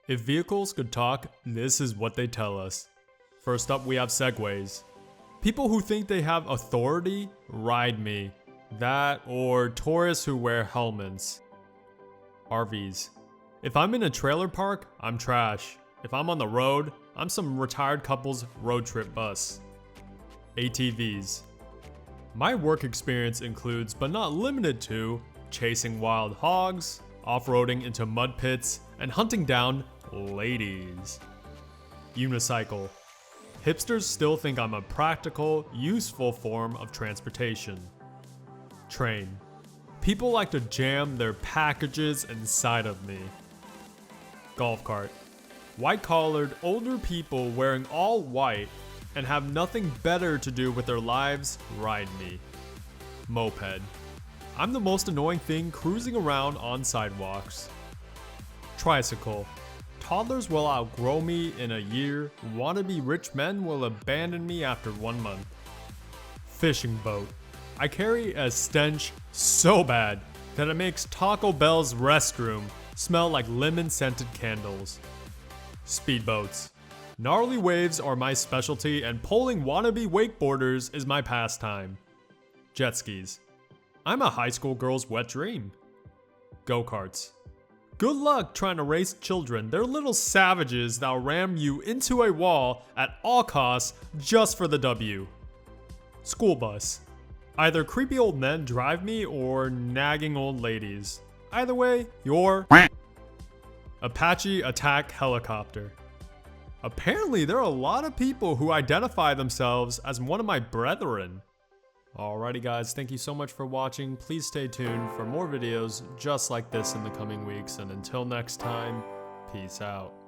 If vehicles could talk, this is what they tell us. First up, we have Segways. People who think they have authority, ride me. That or tourists who wear helmets. RVs. If I'm in a trailer park, I'm trash. If I'm on the road, I'm some retired couple's road trip bus. ATVs. My work experience includes, but not limited to, chasing wild hogs, off-roading into mud pits, and hunting down ladies. Unicycle. Hipsters still think I'm a practical, useful form of transportation. Train. People like to jam their packages inside of me. Golf cart. White-collared, older people wearing all white and have nothing better to do with their lives, ride me. Moped. I'm the most annoying thing cruising around on sidewalks. Tricycle. Toddlers will outgrow me in a year, wannabe rich men will abandon me after 1 month. Fishing boat. I carry a stench so bad that it makes Taco Bell's restroom smell like lemon-scented candles. Speedboats. Gnarly waves are my specialty and pulling wannabe wakeboarders is my pastime. Jet skis. I'm a high school girl's wet dream. Go-karts. Good luck trying to race children. They're little savages that'll ram you into a wall at all costs just for the W. School bus. Either creepy old men drive me or nagging old ladies. Either way, you're Apache attack helicopter. Apparently, there are a lot of people who identify themselves as one of my brethren. Alrighty guys, thank you so much for watching. Please stay tuned for more videos just like this in the coming weeks. And until next time, peace out.